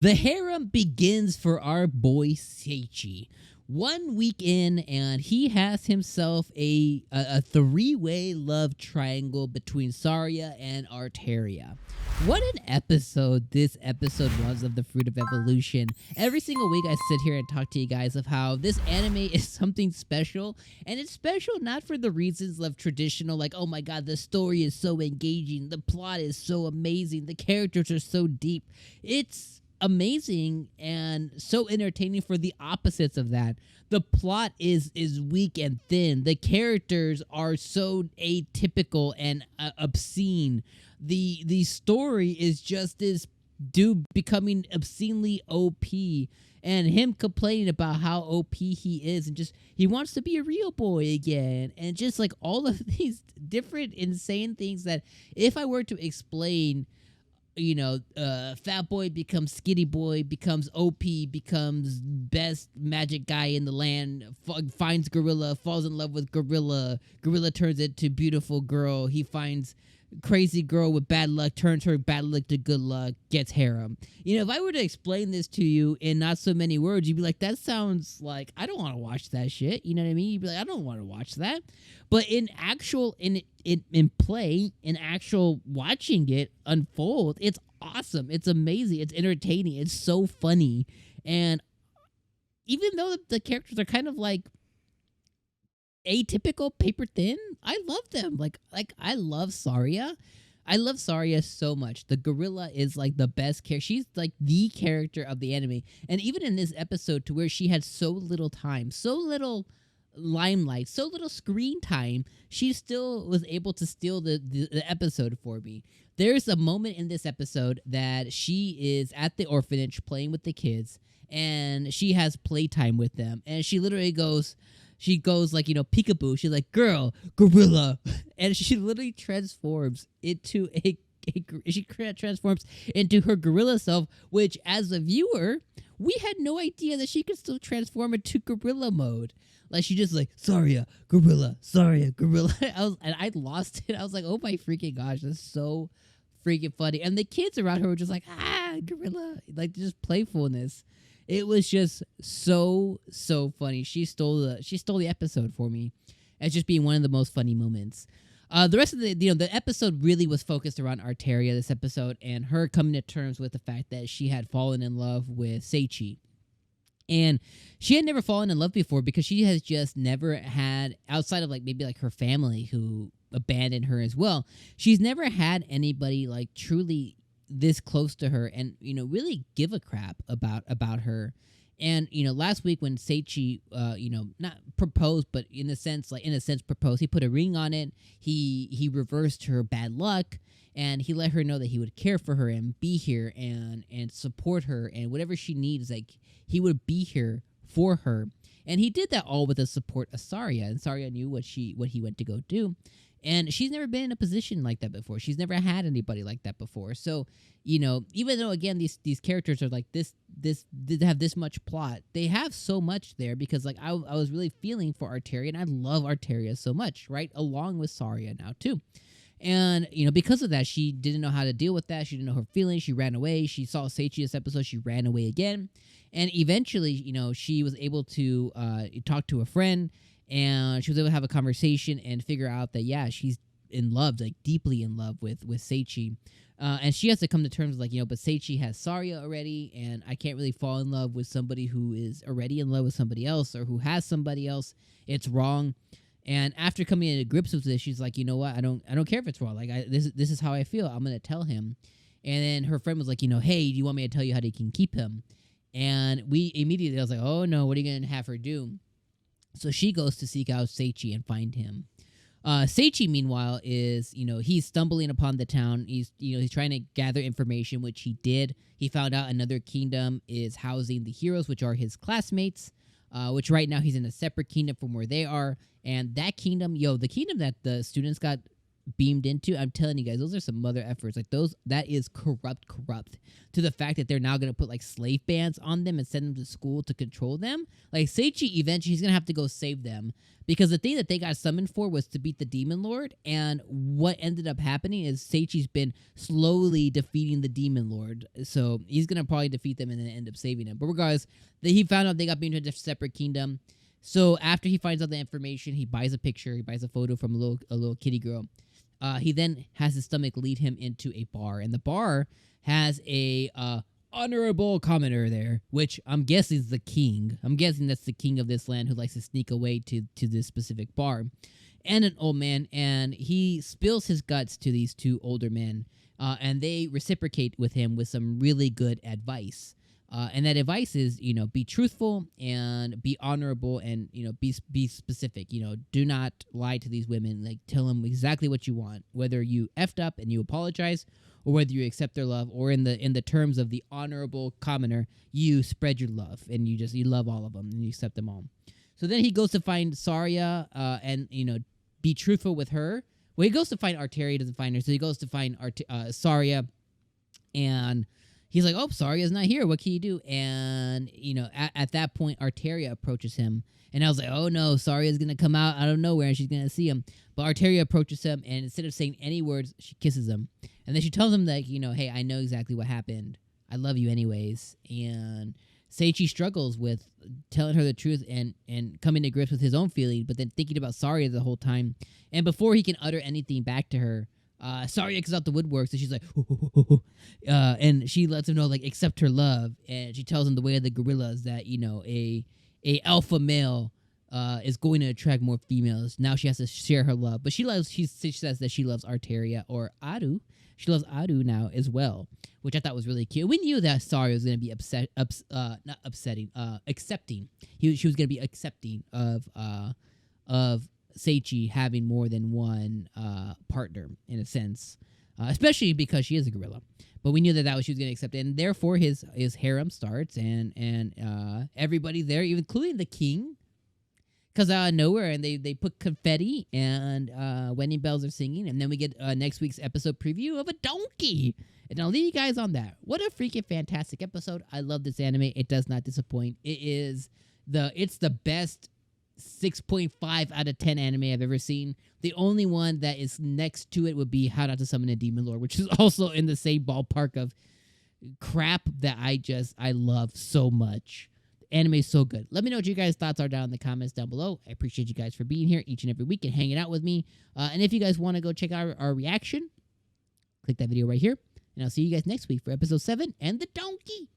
The harem begins for our boy Seichi. 1 week in, and he has himself a three-way love triangle between Saria and Altoria. What an episode this episode was of The Fruit of Evolution. Every single week I sit here and talk to you guys of how this anime is something special, and it's special not for the reasons of traditional, like, oh my god, the story is so engaging, the plot is so amazing, the characters are so deep. It's amazing and so entertaining for the opposites of that. The plot is weak and thin. The characters are so atypical and obscene. The story is just this dude becoming obscenely OP and him complaining about how OP he is and just he wants to be a real boy again, and just like all of these different insane things that if I were to explain, fat boy becomes skinny boy, becomes OP, becomes best magic guy in the land, finds gorilla, falls in love with gorilla, gorilla turns into beautiful girl, he finds crazy girl with bad luck, turns her bad luck to good luck, gets harem. If I were to explain this to you in not so many words, you'd be like, that sounds like I don't want to watch that shit. You know what I mean? You'd be like, I don't want to watch that. But in actual in play, in actual watching it unfold, it's awesome. It's amazing. It's entertaining. It's so funny. And even though the characters are kind of like atypical, paper thin, I love them. Like I love Saria. I love Saria so much. The gorilla is like the best character. She's like the character of the anime. And even in this episode, to where she had so little time, so little limelight, so little screen time, she still was able to steal the episode for me. There's a moment in this episode that she is at the orphanage playing with the kids, and she has playtime with them, and she literally goes, like, peekaboo. She's like, girl, gorilla. And she literally transforms into transforms into her gorilla self, which as a viewer, we had no idea that she could still transform into gorilla mode. Like, she just like, Saria, gorilla, Saria, gorilla. I lost it. I was like, oh my freaking gosh, that's so freaking funny. And the kids around her were just like, gorilla. Like, just playfulness. It was just so funny. She stole the episode for me as just being one of the most funny moments. The rest of the episode really was focused around Altoria this episode, and her coming to terms with the fact that she had fallen in love with Seichi. And she had never fallen in love before because she has just never had, outside of like maybe like her family who abandoned her as well, she's never had anybody like truly this close to her and really give a crap about her. And last week when Seichi not proposed, but in a sense proposed, he put a ring on it, he reversed her bad luck, and he let her know that he would care for her and be here and support her, and whatever she needs, like, he would be here for her. And he did that all with the support of Saria, and Saria knew what he went to go do. And she's never been in a position like that before. She's never had anybody like that before. So, even though again these characters are like this have this much plot, they have so much there because like I was really feeling for Altoria, and I love Altoria so much, right? Along with Saria now too. And because of that, she didn't know how to deal with that. She didn't know her feelings. She ran away. She saw Seichi this episode. She ran away again. And eventually, she was able to talk to a friend, and she was able to have a conversation and figure out that, yeah, she's in love, like deeply in love with Seichi. And she has to come to terms with, like, but Seichi has Saria already, and I can't really fall in love with somebody who is already in love with somebody else or who has somebody else. It's wrong. And after coming into grips with this, she's like, you know what? I don't care if it's wrong. Like, this is how I feel. I'm gonna tell him. And then her friend was like, hey, do you want me to tell you how you can keep him? And we immediately, I was like, oh no, what are you gonna have her do? So she goes to seek out Seichi and find him. Seichi, meanwhile, is, he's stumbling upon the town. He's trying to gather information, which he did. He found out another kingdom is housing the heroes, which are his classmates, which right now he's in a separate kingdom from where they are. And that kingdom, the kingdom that the students got beamed into, I'm telling you guys, those are some mother efforts. Like that is corrupt to the fact that they're now gonna put like slave bans on them and send them to school to control them. Like Seichi, eventually he's gonna have to go save them because the thing that they got summoned for was to beat the demon lord. And what ended up happening is Seichi's been slowly defeating the demon lord, so he's gonna probably defeat them and then end up saving him. But regardless, he found out they got beamed into a separate kingdom. So after he finds out the information, he buys a picture, he buys a photo from a little kitty girl. He then has his stomach lead him into a bar, and the bar has a honorable commoner there, which I'm guessing is the king. I'm guessing that's the king of this land who likes to sneak away to this specific bar, and an old man, and he spills his guts to these two older men, and they reciprocate with him with some really good advice. And that advice is, be truthful and be honorable and, be specific. Do not lie to these women. Like, tell them exactly what you want, whether you effed up and you apologize or whether you accept their love, or in the terms of the honorable commoner, you spread your love and you love all of them and you accept them all. So then he goes to find Saria and, be truthful with her. Well, he goes to find Altoria, he doesn't find her. So he goes to find Saria, and he's like, oh, Saria's not here. What can you do? And, at that point, Altoria approaches him. And I was like, oh, no, Saria's going to come out out of nowhere and she's going to see him. But Altoria approaches him, and instead of saying any words, she kisses him. And then she tells him, that, hey, I know exactly what happened. I love you anyways. And Seichi struggles with telling her the truth and coming to grips with his own feeling, but then thinking about Saria the whole time. And before he can utter anything back to her, Saria comes out the woodworks, and she's like, and she lets him know, like, accept her love. And she tells him the way of the gorillas that, a alpha male is going to attract more females. Now she has to share her love. But she says that she loves Altoria, or Aru. She loves Aru now as well, which I thought was really cute. We knew that Saria was going to be accepting. She was going to be accepting of Seichi having more than one partner, in a sense, especially because she is a gorilla. But we knew that was she was going to accept it, and therefore his harem starts, and everybody there, including the king, comes out of nowhere, and they put confetti, and wedding bells are singing, and then we get next week's episode preview of a donkey. And I'll leave you guys on that. What a freaking fantastic episode! I love this anime. It does not disappoint. It's the best 6.5 out of 10 anime I've ever seen. The only one that is next to it would be How Not to Summon a Demon Lord, which is also in the same ballpark of crap that I love so much. The anime is so good. Let me know what you guys' thoughts are down in the comments down below. I appreciate you guys for being here each and every week and hanging out with me. And if you guys want to go check out our reaction, click that video right here. And I'll see you guys next week for episode 7 and the donkey.